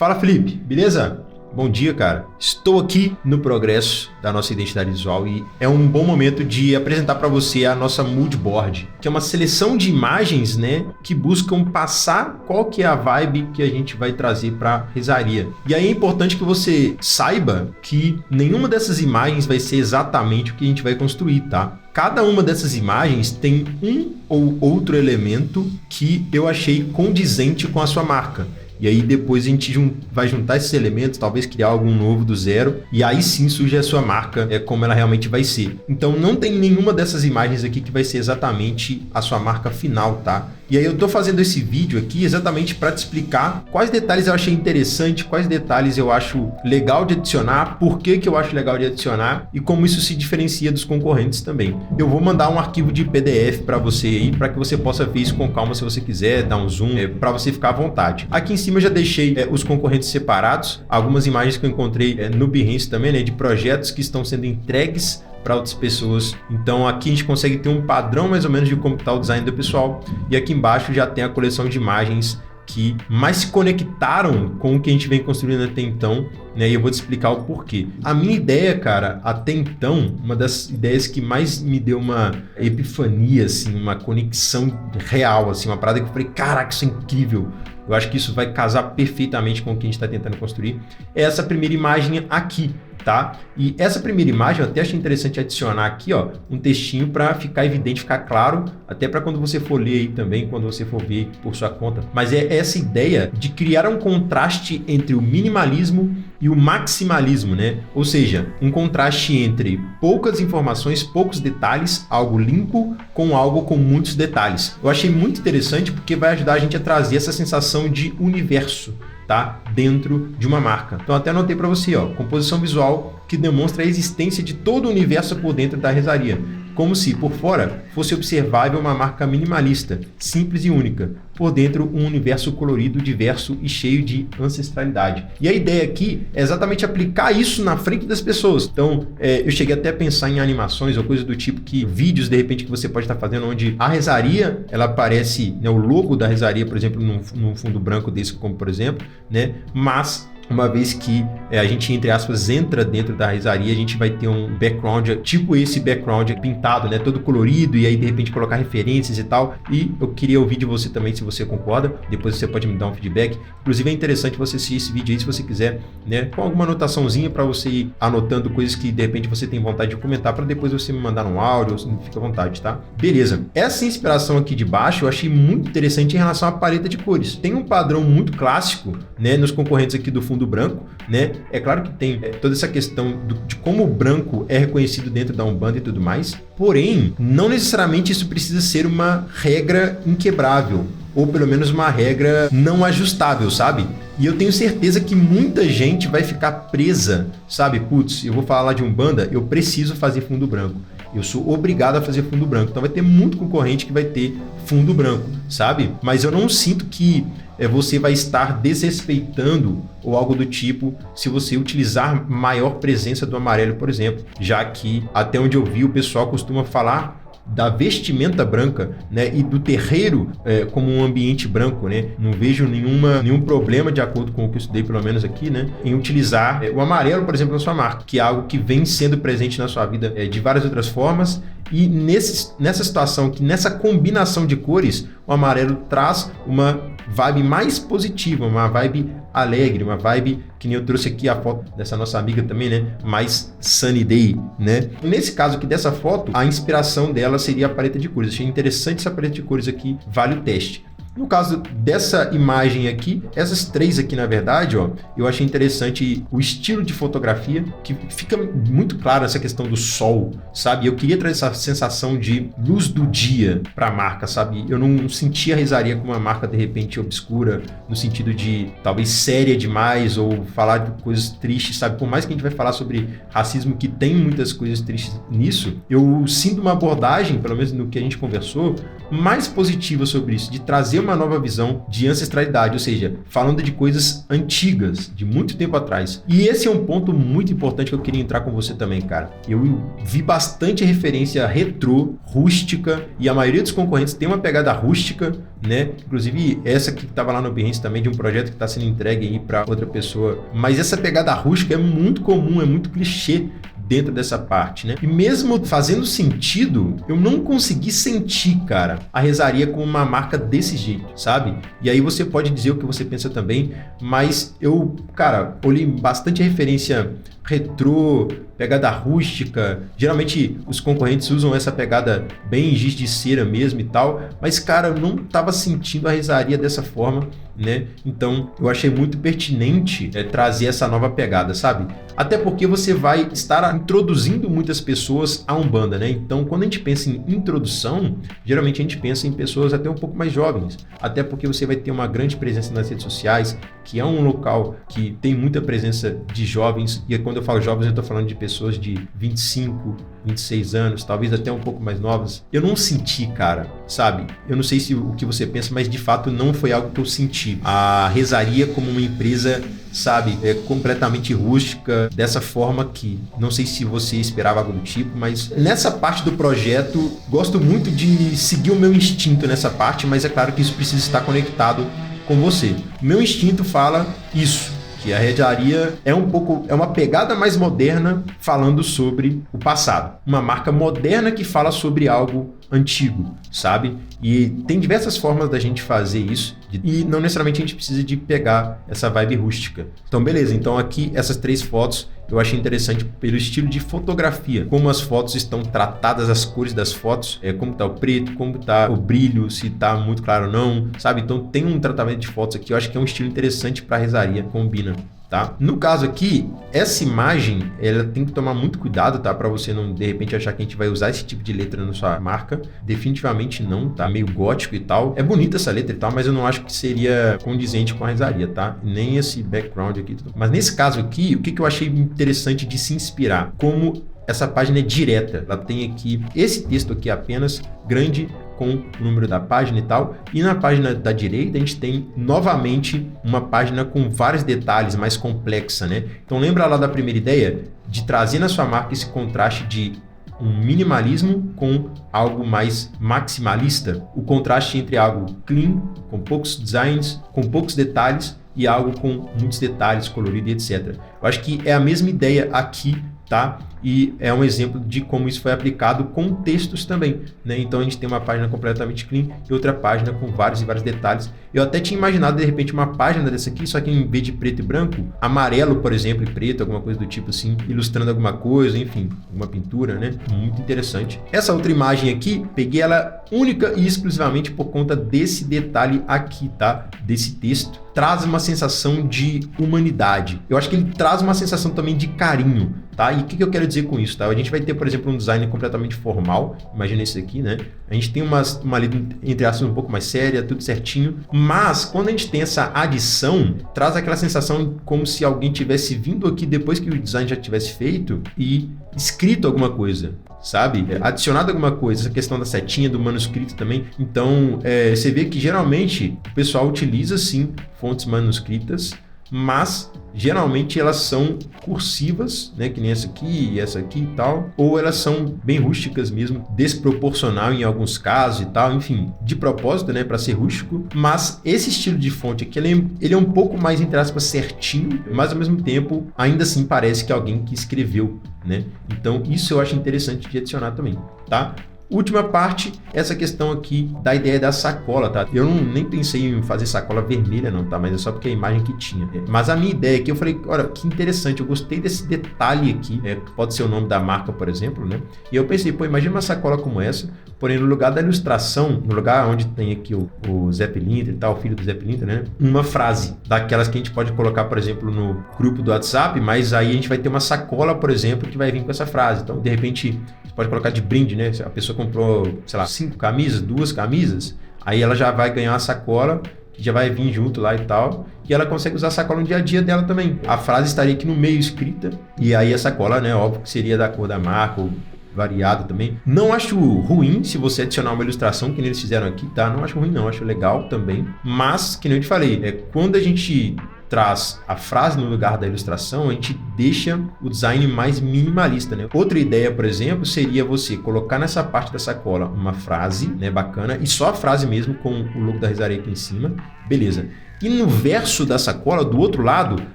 Fala, Felipe, beleza? Bom dia, cara. Estou aqui no progresso da nossa identidade visual e é um bom momento de apresentar para você a nossa mood board, que é uma seleção de imagens, né, que buscam passar qual que é a vibe que a gente vai trazer para Rezaria. E aí é importante que você saiba que nenhuma dessas imagens vai ser exatamente o que a gente vai construir, tá? Cada uma dessas imagens tem um ou outro elemento que eu achei condizente com a sua marca. E aí depois a gente vai juntar esses elementos, talvez criar algum novo do zero, e aí sim surge a sua marca, como ela realmente vai ser. Então não tem nenhuma dessas imagens aqui que vai ser exatamente a sua marca final, tá? E aí eu tô fazendo esse vídeo aqui exatamente para te explicar quais detalhes eu achei interessante, quais detalhes eu acho legal de adicionar, por que eu acho legal de adicionar e como isso se diferencia dos concorrentes também. Eu vou mandar um arquivo de PDF para você aí, para que você possa ver isso com calma se você quiser, dar um zoom, para você ficar à vontade. Aqui em cima eu já deixei os concorrentes separados, algumas imagens que eu encontrei no Behance também, né, de projetos que estão sendo entregues para outras pessoas. Então aqui a gente consegue ter um padrão mais ou menos de como está o design do pessoal, e aqui embaixo já tem a coleção de imagens que mais se conectaram com o que a gente vem construindo até então, né? E eu vou te explicar o porquê. A minha ideia, cara, até então, uma das ideias que mais me deu uma epifania, assim, uma conexão real, assim, uma parada que eu falei, caraca, isso é incrível. Eu acho que isso vai casar perfeitamente com o que a gente está tentando construir. É essa primeira imagem aqui, tá? E essa primeira imagem eu até achei interessante adicionar aqui, ó, um textinho para ficar evidente, ficar claro, até para quando você for ler aí também, quando você for ver por sua conta. Mas é essa ideia de criar um contraste entre o minimalismo e o maximalismo, né? Ou seja, um contraste entre poucas informações, poucos detalhes, algo limpo com algo com muitos detalhes. Eu achei muito interessante porque vai ajudar a gente a trazer essa sensação de universo, tá? Dentro de uma marca. Então até anotei para você, ó, composição visual que demonstra a existência de todo o universo por dentro da Rezaria, como se por fora fosse observável uma marca minimalista, simples e única, por dentro um universo colorido, diverso e cheio de ancestralidade. E a ideia aqui é exatamente aplicar isso na frente das pessoas. Então eu cheguei até a pensar em animações ou coisas do tipo, que vídeos de repente que você pode estar fazendo onde a Rezaria, ela aparece, né, o logo da Rezaria, por exemplo, num fundo branco desse, como por exemplo, né, mas uma vez que a gente, entre aspas, entra dentro da Rezaria, a gente vai ter um background, tipo esse background pintado, né, todo colorido, e aí de repente colocar referências e tal. E eu queria ouvir de você também, se você concorda. Depois você pode me dar um feedback. Inclusive é interessante você assistir esse vídeo aí, se você quiser, né, com alguma anotaçãozinha para você ir anotando coisas que de repente você tem vontade de comentar, para depois você me mandar um áudio, fica à vontade, tá? Beleza. Essa inspiração aqui de baixo eu achei muito interessante em relação à paleta de cores. Tem um padrão muito clássico, né, nos concorrentes aqui do fundo branco, né? É claro que tem toda essa questão de como o branco é reconhecido dentro da Umbanda e tudo mais, porém, não necessariamente isso precisa ser uma regra inquebrável, ou pelo menos uma regra não ajustável, sabe? E eu tenho certeza que muita gente vai ficar presa, sabe? Putz, eu vou falar lá de Umbanda, eu preciso fazer fundo branco. Eu sou obrigado a fazer fundo branco. Então vai ter muito concorrente que vai ter fundo branco, sabe? Mas eu não sinto que você vai estar desrespeitando ou algo do tipo se você utilizar maior presença do amarelo, por exemplo. Já que, até onde eu vi, o pessoal costuma falar da vestimenta branca, né, e do terreiro como um ambiente branco, né? Não vejo nenhum problema, de acordo com o que eu estudei, pelo menos aqui, né, em utilizar o amarelo, por exemplo, na sua marca, que é algo que vem sendo presente na sua vida de várias outras formas. E nessa situação, que nessa combinação de cores, o amarelo traz uma vibe mais positiva, uma vibe alegre, uma vibe que nem eu trouxe aqui a foto dessa nossa amiga também, né? Mais sunny day, né? Nesse caso aqui dessa foto, a inspiração dela seria a paleta de cores. Achei interessante essa paleta de cores aqui, vale o teste. No caso dessa imagem aqui, essas três aqui, na verdade, ó, eu achei interessante o estilo de fotografia, que fica muito claro essa questão do sol, sabe? Eu queria trazer essa sensação de luz do dia para a marca, sabe? Eu não sentia a Rezaria como uma marca, de repente, obscura, no sentido de talvez séria demais, ou falar de coisas tristes, sabe? Por mais que a gente vai falar sobre racismo, que tem muitas coisas tristes nisso, eu sinto uma abordagem, pelo menos no que a gente conversou, mais positiva sobre isso, de trazer uma nova visão de ancestralidade, ou seja, falando de coisas antigas, de muito tempo atrás. E esse é um ponto muito importante que eu queria entrar com você também, cara. Eu vi bastante referência retrô, rústica, e a maioria dos concorrentes tem uma pegada rústica, né? Inclusive essa que estava lá no Behance também, de um projeto que está sendo entregue aí para outra pessoa. Mas essa pegada rústica é muito comum, é muito clichê dentro dessa parte, né? E mesmo fazendo sentido, eu não consegui sentir, cara, a Rezaria como uma marca desse jeito, sabe? E aí você pode dizer o que você pensa também, mas eu, cara, olhei bastante referência retrô, pegada rústica. Geralmente os concorrentes usam essa pegada bem giz de cera mesmo e tal, mas, cara, eu não tava sentindo a Rezaria dessa forma, né? Então eu achei muito pertinente trazer essa nova pegada, sabe? Até porque você vai estar introduzindo muitas pessoas à Umbanda, né? Então quando a gente pensa em introdução, geralmente a gente pensa em pessoas até um pouco mais jovens, até porque você vai ter uma grande presença nas redes sociais, que é um local que tem muita presença de jovens, e quando eu falo jovens eu tô falando de pessoas de 25, 26 anos, talvez até um pouco mais novas. Eu não senti, cara, sabe? Eu não sei se o que você pensa, mas de fato não foi algo que eu senti. A Rezaria como uma empresa, sabe, completamente rústica, dessa forma que não sei se você esperava algo do tipo, mas nessa parte do projeto, gosto muito de seguir o meu instinto nessa parte, mas é claro que isso precisa estar conectado com você. O meu instinto fala isso, que a Rezaria é uma pegada mais moderna falando sobre o passado. Uma marca moderna que fala sobre algo antigo, sabe? E tem diversas formas da gente fazer isso e não necessariamente a gente precisa de pegar essa vibe rústica. Então, beleza. Então, aqui, essas 3 fotos eu achei interessante pelo estilo de fotografia, como as fotos estão tratadas, as cores das fotos, como tá o preto, como tá o brilho, se tá muito claro ou não, sabe? Então, tem um tratamento de fotos aqui, eu acho que é um estilo interessante para Rezaria, combina. Tá? No caso aqui, essa imagem, ela tem que tomar muito cuidado, tá? Para você não, de repente, achar que a gente vai usar esse tipo de letra na sua marca. Definitivamente não, tá? Meio gótico e tal. É bonita essa letra e tal, mas eu não acho que seria condizente com a Rezaria, tá? Nem esse background aqui. Mas nesse caso aqui, o que eu achei interessante de se inspirar? Como essa página é direta. Ela tem aqui esse texto aqui apenas, grande, com o número da página e tal. E na página da direita a gente tem novamente uma página com vários detalhes, mais complexa, né? Então lembra lá da primeira ideia de trazer na sua marca esse contraste de um minimalismo com algo mais maximalista? O contraste entre algo clean, com poucos designs, com poucos detalhes, e algo com muitos detalhes, colorido e etc. Eu acho que é a mesma ideia aqui, tá? E é um exemplo de como isso foi aplicado com textos também, né? Então a gente tem uma página completamente clean e outra página com vários e vários detalhes. Eu até tinha imaginado de repente uma página dessa aqui, só que em vez de preto e branco, amarelo, por exemplo, e preto, alguma coisa do tipo assim, ilustrando alguma coisa, enfim, uma pintura, né? Muito interessante. Essa outra imagem aqui, peguei ela única e exclusivamente por conta desse detalhe aqui, tá? Desse texto. Traz uma sensação de humanidade. Eu acho que ele traz uma sensação também de carinho, tá? E o que eu quero dizer com isso, tá? A gente vai ter, por exemplo, um design completamente formal, imagina esse aqui, né? A gente tem uma letra, entre aspas, um pouco mais séria, tudo certinho, mas quando a gente tem essa adição, traz aquela sensação como se alguém tivesse vindo aqui depois que o design já tivesse feito e escrito alguma coisa, sabe? Adicionado alguma coisa, essa questão da setinha, do manuscrito também. Então, você vê que geralmente o pessoal utiliza, sim, fontes manuscritas, mas geralmente elas são cursivas, né, que nem essa aqui e essa aqui e tal, ou elas são bem rústicas mesmo, desproporcional em alguns casos e tal, enfim, de propósito, né, para ser rústico. Mas esse estilo de fonte aqui, ele é um pouco mais, entre aspas, certinho, mas ao mesmo tempo, ainda assim parece que é alguém que escreveu, né? Então isso eu acho interessante de adicionar também, tá? Última parte, essa questão aqui da ideia da sacola, tá? Eu nem pensei em fazer sacola vermelha não, tá? Mas é só porque é a imagem que tinha. Mas a minha ideia aqui, eu falei, olha, que interessante, eu gostei desse detalhe aqui, que pode ser o nome da marca, por exemplo, né? E eu pensei, pô, imagina uma sacola como essa, porém no lugar da ilustração, no lugar onde tem aqui o Zé Pilintra e tal, o filho do Zé Pilintra, né? Uma frase, daquelas que a gente pode colocar, por exemplo, no grupo do WhatsApp, mas aí a gente vai ter uma sacola, por exemplo, que vai vir com essa frase. Então, de repente, você pode colocar de brinde, né? A pessoa comprou, sei lá, 5 camisas, 2 camisas, aí ela já vai ganhar uma sacola que já vai vir junto lá e tal, e ela consegue usar a sacola no dia a dia dela também. A frase estaria aqui no meio escrita, e aí a sacola, né, óbvio que seria da cor da marca, ou variado também. Não acho ruim se você adicionar uma ilustração que eles fizeram aqui, tá? Não acho ruim não, acho legal também. Mas, que nem eu te falei, quando a gente traz a frase no lugar da ilustração, a gente deixa o design mais minimalista, né? Outra ideia, por exemplo, seria você colocar nessa parte da sacola uma frase, né, bacana, e só a frase mesmo com o logo da Risaria aqui em cima, beleza. E no verso da sacola, do outro lado,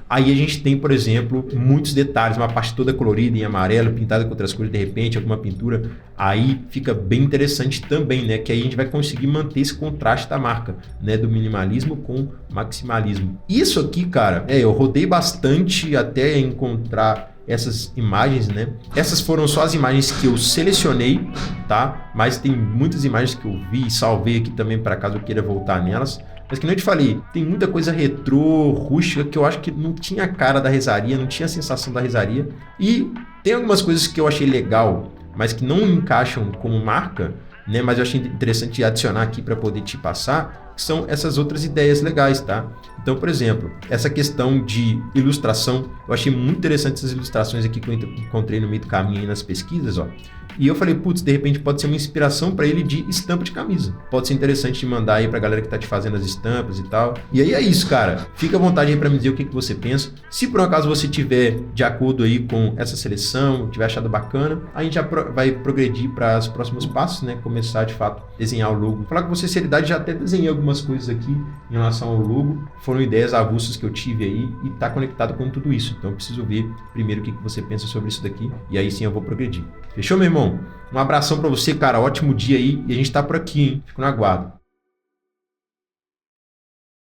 aí a gente tem, por exemplo, muitos detalhes, uma parte toda colorida em amarelo, pintada com outras cores, de repente, alguma pintura, aí fica bem interessante também, né? Que aí a gente vai conseguir manter esse contraste da marca, né? Do minimalismo com maximalismo. Isso aqui, cara, eu rodei bastante até encontrar essas imagens, né? Essas foram só as imagens que eu selecionei, tá? Mas tem muitas imagens que eu vi e salvei aqui também para caso eu queira voltar nelas. Mas que nem eu te falei, tem muita coisa retrô, rústica, que eu acho que não tinha a cara da Risaria, não tinha a sensação da Risaria. E tem algumas coisas que eu achei legal, mas que não encaixam como marca, né? Mas eu achei interessante adicionar aqui para poder te passar, que são essas outras ideias legais, tá? Então, por exemplo, essa questão de ilustração, eu achei muito interessante essas ilustrações aqui que eu encontrei no meio do caminho aí nas pesquisas, ó. E eu falei, putz, de repente pode ser uma inspiração para ele de estampa de camisa. Pode ser interessante de mandar aí pra galera que tá te fazendo as estampas e tal. E aí é isso, cara. Fica à vontade aí para me dizer o que você pensa. Se por um acaso você tiver de acordo aí com essa seleção, tiver achado bacana, a gente já vai progredir para os próximos passos, né? Começar de fato a desenhar o logo. Falar com sinceridade, já até desenhei algumas coisas aqui em relação ao logo. Foram ideias avulsas que eu tive aí e tá conectado com tudo isso. Então eu preciso ver primeiro o que você pensa sobre isso daqui e aí sim eu vou progredir. Fechou, meu irmão? Um abração pra você, cara. Ótimo dia aí. E a gente tá por aqui, hein? Fico no aguardo.